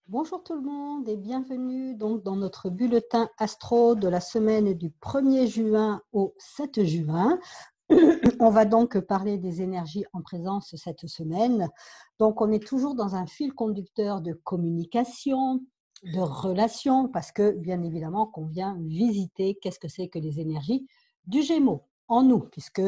Bonjour tout le monde et bienvenue donc dans notre bulletin astro de la semaine du 1er juin au 7 juin. On va donc parler des énergies en présence cette semaine. Donc on est toujours dans un fil conducteur de communication, de relations, parce que bien évidemment qu'on vient visiter qu'est-ce que c'est que les énergies du Gémeaux en nous, puisque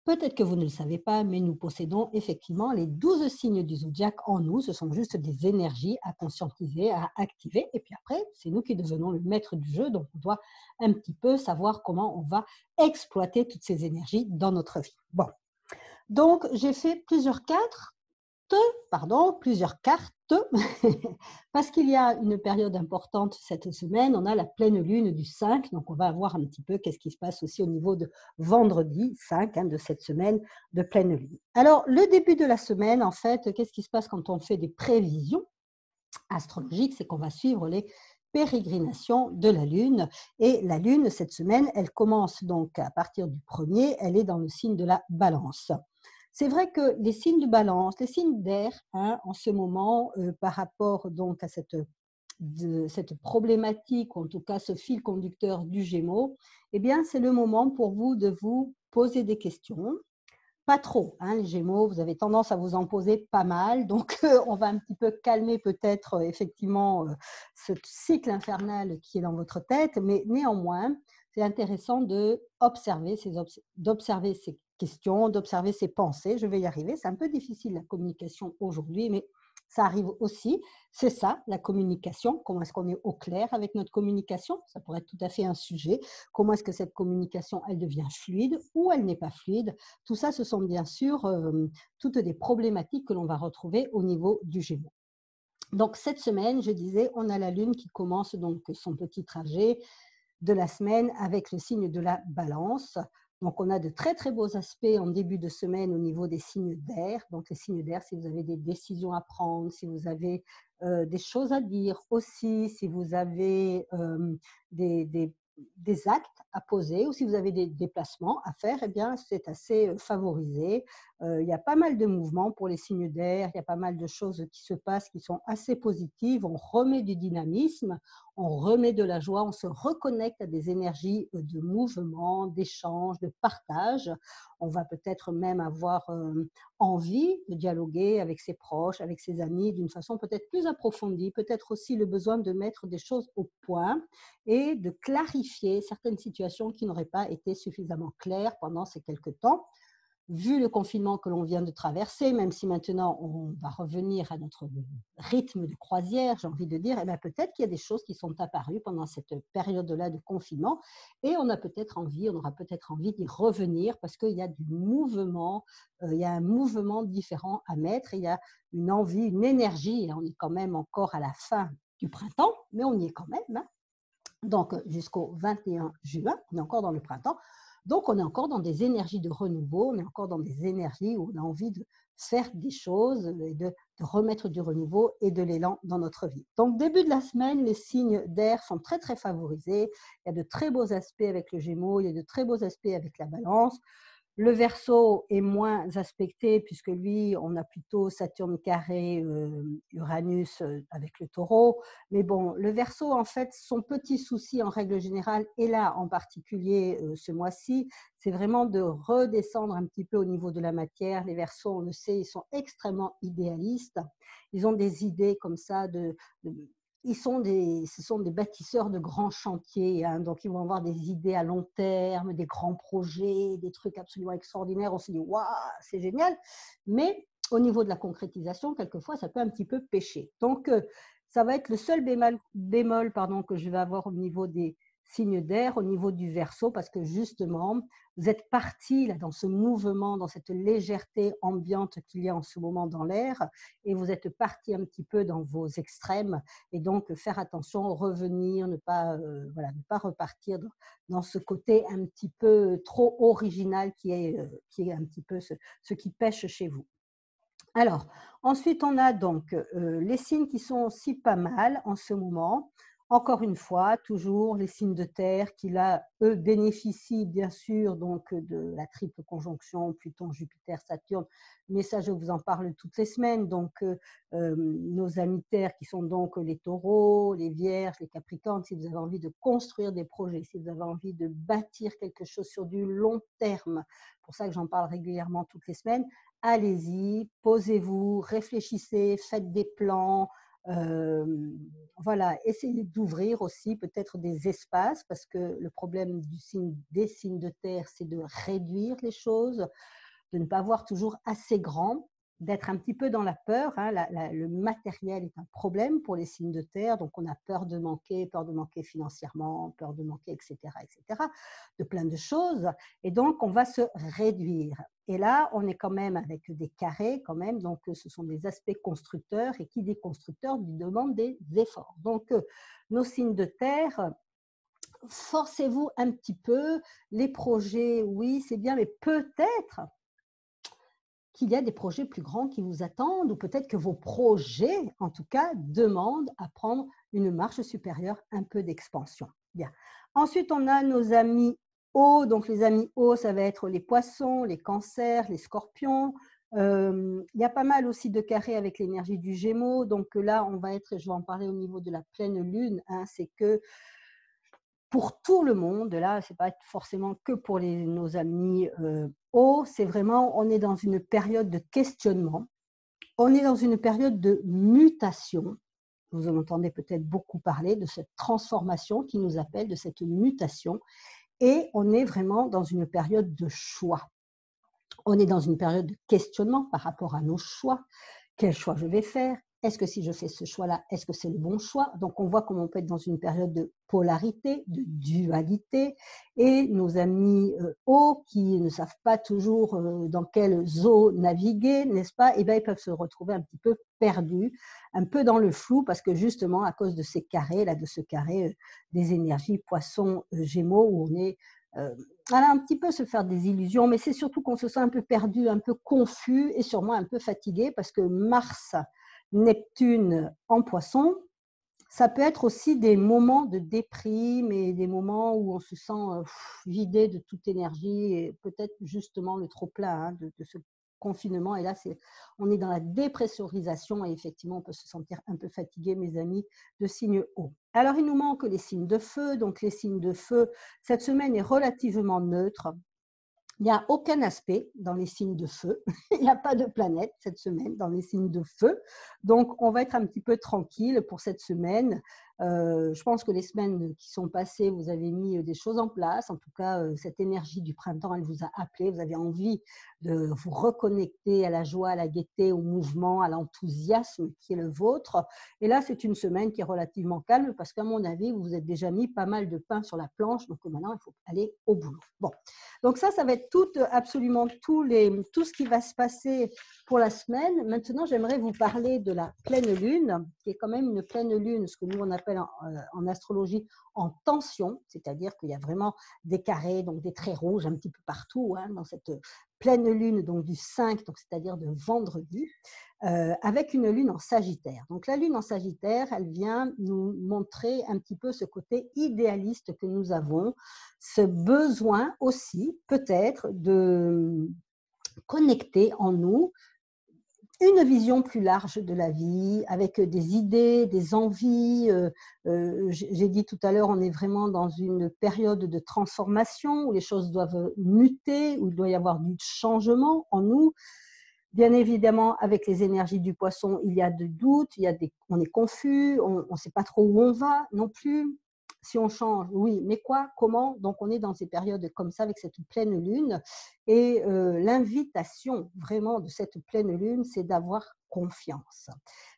peut-être que vous ne le savez pas, mais nous possédons effectivement les 12 signes du zodiaque en nous. Ce sont juste des énergies à conscientiser, à activer. Et puis après, c'est nous qui devenons le maître du jeu. Donc, on doit un petit peu savoir comment on va exploiter toutes ces énergies dans notre vie. Bon, donc j'ai fait plusieurs cartes, parce qu'il y a une période importante cette semaine, on a la pleine lune du 5, donc on va voir un petit peu qu'est-ce qui se passe aussi au niveau de vendredi 5 de cette semaine de pleine lune. Alors, le début de la semaine, en fait, qu'est-ce qui se passe quand on fait des prévisions astrologiques? C'est qu'on va suivre les pérégrinations de la Lune. Et la Lune, cette semaine, elle commence donc à partir du 1er, elle est dans le signe de la Balance. C'est vrai que les signes de balance, les signes d'air, en ce moment, par rapport donc à cette problématique, ou en tout cas ce fil conducteur du Gémeaux, eh bien, c'est le moment pour vous de vous poser des questions. Pas trop, les Gémeaux, vous avez tendance à vous en poser pas mal, donc on va un petit peu calmer peut-être effectivement ce cycle infernal qui est dans votre tête, mais néanmoins, c'est intéressant d'observer ces questions, d'observer ces pensées. Je vais y arriver, c'est un peu difficile la communication aujourd'hui, mais ça arrive aussi. C'est ça, la communication. Comment est-ce qu'on est au clair avec notre communication? Ça pourrait être tout à fait un sujet. Comment est-ce que cette communication, elle devient fluide ou elle n'est pas fluide? Tout ça, ce sont bien sûr toutes des problématiques que l'on va retrouver au niveau du Gémeaux. Donc cette semaine, je disais, on a la Lune qui commence donc son petit trajet de la semaine avec le signe de la Balance. Donc on a de très très beaux aspects en début de semaine au niveau des signes d'air. Donc les signes d'air, si vous avez des décisions à prendre, si vous avez des choses à dire aussi, si vous avez des, des des actes à poser ou si vous avez des déplacements à faire, eh bien, c'est assez favorisé. Il y a pas mal de mouvements pour les signes d'air, il y a pas mal de choses qui se passent qui sont assez positives. On remet du dynamisme, on remet de la joie, on se reconnecte à des énergies de mouvement, d'échange, de partage. On va peut-être même avoir envie de dialoguer avec ses proches, avec ses amis d'une façon peut-être plus approfondie, peut-être aussi le besoin de mettre des choses au point et de clarifier certaines situations qui n'auraient pas été suffisamment claires pendant ces quelques temps. Vu le confinement que l'on vient de traverser, même si maintenant on va revenir à notre rythme de croisière, j'ai envie de dire, eh bien peut-être qu'il y a des choses qui sont apparues pendant cette période-là de confinement et on aura peut-être envie d'y revenir parce qu'il y a du mouvement, il y a un mouvement différent à mettre, il y a une envie, une énergie, on est quand même encore à la fin du printemps, mais on y est quand même, donc jusqu'au 21 juin, on est encore dans le printemps. Donc on est encore dans des énergies de renouveau, on est encore dans des énergies où on a envie de faire des choses et de remettre du renouveau et de l'élan dans notre vie. Donc début de la semaine, les signes d'air sont très très favorisés. Il y a de très beaux aspects avec le Gémeaux, il y a de très beaux aspects avec la Balance. Le Verseau est moins aspecté puisque lui, on a plutôt Saturne carré, Uranus avec le Taureau. Mais bon, le Verseau, en fait, son petit souci en règle générale, et là en particulier ce mois-ci, c'est vraiment de redescendre un petit peu au niveau de la matière. Les Verseaux, on le sait, ils sont extrêmement idéalistes. Ils ont des idées comme ça de ce sont des bâtisseurs de grands chantiers, donc ils vont avoir des idées à long terme, des grands projets, des trucs absolument extraordinaires. On se dit waouh, c'est génial, mais au niveau de la concrétisation, quelquefois, ça peut un petit peu pêcher. Donc, ça va être le seul bémol pardon, que je vais avoir au niveau des signes d'air, au niveau du Verseau, parce que justement, vous êtes parti là dans ce mouvement, dans cette légèreté ambiante qu'il y a en ce moment dans l'air, et vous êtes parti un petit peu dans vos extrêmes, et donc faire attention, revenir, ne pas, voilà, ne pas repartir dans ce côté un petit peu trop original qui est un petit peu ce qui pêche chez vous. Alors, ensuite, on a donc les signes qui sont aussi pas mal en ce moment. Encore une fois, toujours les signes de terre qui là, eux, bénéficient bien sûr donc de la triple conjonction Pluton, Jupiter, Saturne, mais ça je vous en parle toutes les semaines. Donc nos amis terre qui sont donc les taureaux, les vierges, les capricornes, si vous avez envie de construire des projets, si vous avez envie de bâtir quelque chose sur du long terme, pour ça que j'en parle régulièrement toutes les semaines, allez-y, posez-vous, réfléchissez, faites des plans, voilà, essayez d'ouvrir aussi peut-être des espaces parce que le problème des signes de terre, c'est de réduire les choses, de ne pas voir toujours assez grand, d'être un petit peu dans la peur. Hein. Le matériel est un problème pour les signes de terre, donc on a peur de manquer financièrement, peur de manquer, etc., de plein de choses. Et donc, on va se réduire. Et là, on est quand même avec des carrés, quand même, donc ce sont des aspects constructeurs, et qui dit constructeur demande des efforts. Donc, nos signes de terre, forcez-vous un petit peu, les projets, oui, c'est bien, mais peut-être qu'il y a des projets plus grands qui vous attendent, ou peut-être que vos projets, en tout cas, demandent à prendre une marche supérieure, un peu d'expansion. Bien. Ensuite, on a nos amis eau. Donc, les amis eau, ça va être les poissons, les cancers, les scorpions. Il y a pas mal aussi de carrés avec l'énergie du Gémeaux. Donc là, je vais en parler au niveau de la pleine lune. Hein, c'est que pour tout le monde, là, ce n'est pas forcément que pour nos amis hauts, c'est vraiment, on est dans une période de questionnement, on est dans une période de mutation. Vous en entendez peut-être beaucoup parler de cette transformation qui nous appelle, de cette mutation, et on est vraiment dans une période de choix. On est dans une période de questionnement par rapport à nos choix. Quel choix je vais faire? Est-ce que si je fais ce choix-là, est-ce que c'est le bon choix? Donc, on voit comment on peut être dans une période de polarité, de dualité. Et nos amis hauts, qui ne savent pas toujours dans quelle eau naviguer, n'est-ce pas? Eh bien, ils peuvent se retrouver un petit peu perdus, un peu dans le flou, parce que justement, à cause de ces carrés, là, de ce carré des énergies poisson, gémeaux, où on est voilà, un petit peu se faire des illusions, mais c'est surtout qu'on se sent un peu perdu, un peu confus et sûrement un peu fatigué parce que Mars, Neptune en poisson, ça peut être aussi des moments de déprime et des moments où on se sent vidé de toute énergie et peut-être justement le trop-plein de ce confinement. Et là, on est dans la dépressurisation et effectivement, on peut se sentir un peu fatigué, mes amis, de signes hauts. Alors, il nous manque les signes de feu. Donc, les signes de feu, cette semaine est relativement neutre. Il n'y a aucun aspect dans les signes de feu. Il n'y a pas de planète cette semaine dans les signes de feu. Donc, on va être un petit peu tranquille pour cette semaine. Je pense que les semaines qui sont passées, vous avez mis des choses en place. En tout cas, cette énergie du printemps, elle vous a appelé. Vous avez envie de vous reconnecter à la joie, à la gaieté, au mouvement, à l'enthousiasme qui est le vôtre. Et là, c'est une semaine qui est relativement calme parce qu'à mon avis, vous vous êtes déjà mis pas mal de pain sur la planche. Donc maintenant, il faut aller au boulot. Bon. Donc ça va être absolument tout ce qui va se passer pour la semaine. Maintenant, j'aimerais vous parler de la pleine lune, qui est quand même une pleine lune, ce que nous on appelle en astrologie en tension, c'est-à-dire qu'il y a vraiment des carrés, donc des traits rouges un petit peu partout dans cette pleine lune donc du 5, donc c'est-à-dire de vendredi, avec une lune en Sagittaire. Donc la lune en Sagittaire, elle vient nous montrer un petit peu ce côté idéaliste que nous avons, ce besoin aussi peut-être de connecter en nous une vision plus large de la vie, avec des idées, des envies. J'ai dit tout à l'heure, on est vraiment dans une période de transformation où les choses doivent muter, où il doit y avoir du changement en nous. Bien évidemment, avec les énergies du poisson, il y a des doutes, on est confus, on ne sait pas trop où on va non plus. Si on change, oui, mais quoi, comment? Donc, on est dans ces périodes comme ça, avec cette pleine lune. Et l'invitation vraiment de cette pleine lune, c'est d'avoir confiance.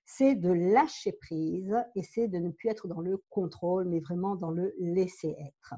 C'est de lâcher prise et c'est de ne plus être dans le contrôle, mais vraiment dans le laisser être.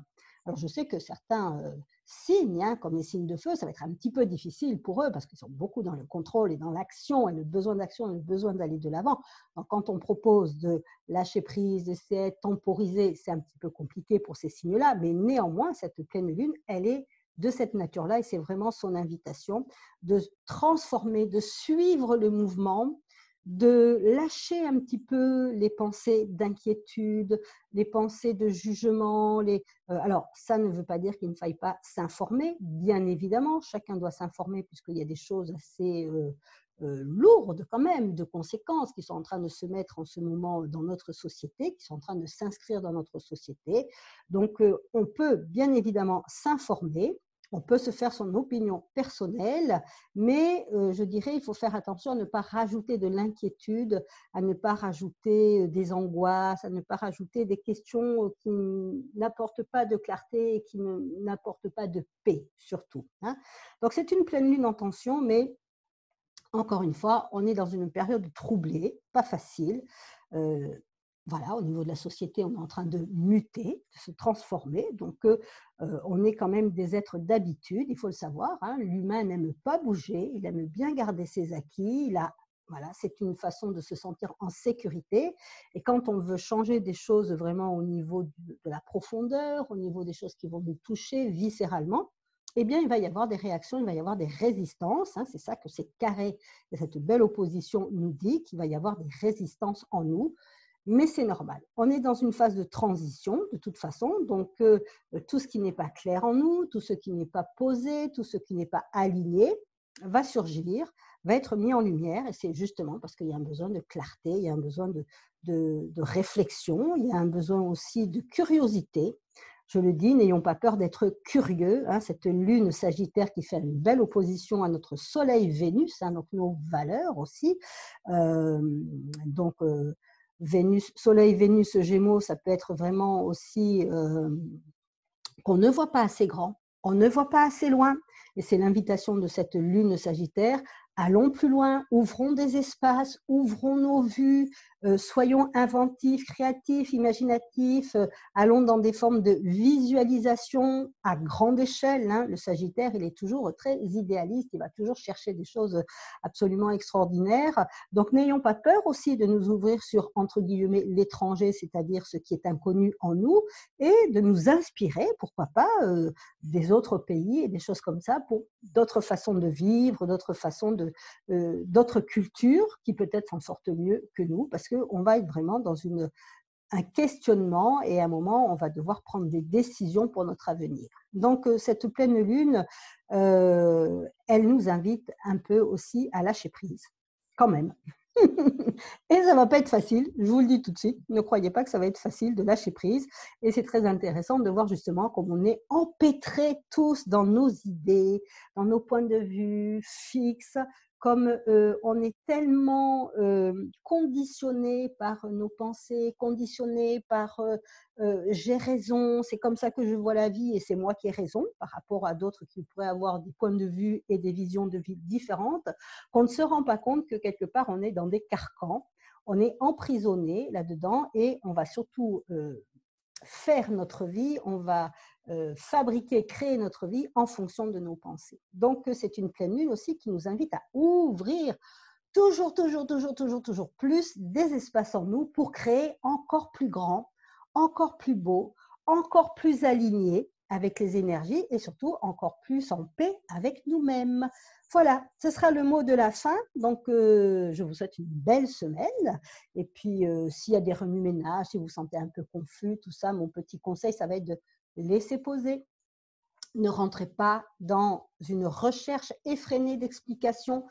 Alors, je sais que certains signes, comme les signes de feu, ça va être un petit peu difficile pour eux parce qu'ils sont beaucoup dans le contrôle et dans l'action et le besoin d'action et le besoin d'aller de l'avant. Donc, quand on propose de lâcher prise, d'essayer de temporiser, c'est un petit peu compliqué pour ces signes-là, mais néanmoins, cette pleine lune, elle est de cette nature-là et c'est vraiment son invitation de transformer, de suivre le mouvement, de lâcher un petit peu les pensées d'inquiétude, les pensées de jugement. Alors, ça ne veut pas dire qu'il ne faille pas s'informer. Bien évidemment, chacun doit s'informer puisqu'il y a des choses assez lourdes quand même, de conséquences qui sont en train de se mettre en ce moment dans notre société, qui sont en train de s'inscrire dans notre société. Donc, on peut bien évidemment s'informer. On peut se faire son opinion personnelle, mais je dirais il faut faire attention à ne pas rajouter de l'inquiétude, à ne pas rajouter des angoisses, à ne pas rajouter des questions qui n'apportent pas de clarté et qui n'apportent pas de paix surtout. Hein. Donc c'est une pleine lune en tension, mais encore une fois, on est dans une période troublée, pas facile. Euh, voilà, au niveau de la société, on est en train de muter, de se transformer. Donc, on est quand même des êtres d'habitude, il faut le savoir. Hein. L'humain n'aime pas bouger, il aime bien garder ses acquis. Voilà, c'est une façon de se sentir en sécurité. Et quand on veut changer des choses vraiment au niveau de la profondeur, au niveau des choses qui vont nous toucher viscéralement, eh bien, il va y avoir des réactions, il va y avoir des résistances. Hein, c'est ça que ces carrés et cette belle opposition nous dit, qu'il va y avoir des résistances en nous. Mais c'est normal. On est dans une phase de transition, de toute façon. Donc, tout ce qui n'est pas clair en nous, tout ce qui n'est pas posé, tout ce qui n'est pas aligné va surgir, va être mis en lumière. Et c'est justement parce qu'il y a un besoin de clarté, il y a un besoin de réflexion, il y a un besoin aussi de curiosité. Je le dis, n'ayons pas peur d'être curieux. Hein, cette lune sagittaire qui fait une belle opposition à notre soleil Vénus, hein, donc nos valeurs aussi. Donc, Vénus, soleil Vénus Gémeaux, ça peut être vraiment aussi qu'on ne voit pas assez grand, on ne voit pas assez loin. Et c'est l'invitation de cette lune sagittaire. Allons plus loin, ouvrons des espaces, ouvrons nos vues, soyons inventifs, créatifs, imaginatifs, allons dans des formes de visualisation à grande échelle. Hein. Le Sagittaire, il est toujours très idéaliste, il va toujours chercher des choses absolument extraordinaires. Donc, n'ayons pas peur aussi de nous ouvrir sur, entre guillemets, l'étranger, c'est-à-dire ce qui est inconnu en nous, et de nous inspirer, pourquoi pas, des autres pays et des choses comme ça pour d'autres façons de vivre, d'autres façons d'autres cultures qui peut-être s'en sortent mieux que nous, parce qu'on va être vraiment dans un questionnement et à un moment, on va devoir prendre des décisions pour notre avenir. Donc, cette pleine lune, elle nous invite un peu aussi à lâcher prise, quand même. Et ça ne va pas être facile, je vous le dis tout de suite, ne croyez pas que ça va être facile de lâcher prise. Et c'est très intéressant de voir justement comme on est empêtrés tous dans nos idées, dans nos points de vue fixes, comme on est tellement conditionné par nos pensées, conditionné par j'ai raison, c'est comme ça que je vois la vie et c'est moi qui ai raison par rapport à d'autres qui pourraient avoir des points de vue et des visions de vie différentes, qu'on ne se rend pas compte que quelque part on est dans des carcans, on est emprisonné là-dedans et on va surtout faire notre vie, on va fabriquer, créer notre vie en fonction de nos pensées. Donc, c'est une pleine lune aussi qui nous invite à ouvrir toujours plus des espaces en nous pour créer encore plus grand, encore plus beau, encore plus aligné avec les énergies et surtout encore plus en paix avec nous-mêmes. Voilà, ce sera le mot de la fin. Donc, je vous souhaite une belle semaine. Et puis, s'il y a des remue-ménages, si vous vous sentez un peu confus, tout ça, mon petit conseil, ça va être de laisser poser. Ne rentrez pas dans une recherche effrénée d'explications.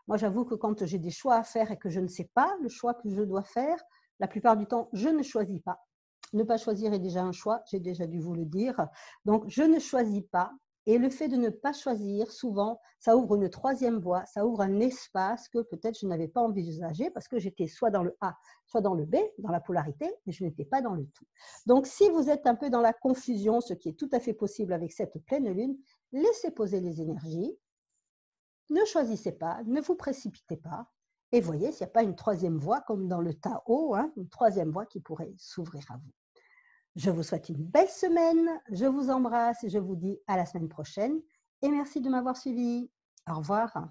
Moi, j'avoue que quand j'ai des choix à faire et que je ne sais pas le choix que je dois faire, la plupart du temps, je ne choisis pas. Ne pas choisir est déjà un choix, j'ai déjà dû vous le dire. Donc, je ne choisis pas. Et le fait de ne pas choisir, souvent, ça ouvre une troisième voie, ça ouvre un espace que peut-être je n'avais pas envisagé parce que j'étais soit dans le A, soit dans le B, dans la polarité, mais je n'étais pas dans le tout. Donc, si vous êtes un peu dans la confusion, ce qui est tout à fait possible avec cette pleine lune, laissez poser les énergies, ne choisissez pas, ne vous précipitez pas, et voyez s'il n'y a pas une troisième voie, comme dans le Tao, hein, une troisième voie qui pourrait s'ouvrir à vous. Je vous souhaite une belle semaine, je vous embrasse et je vous dis à la semaine prochaine, et merci de m'avoir suivi. Au revoir.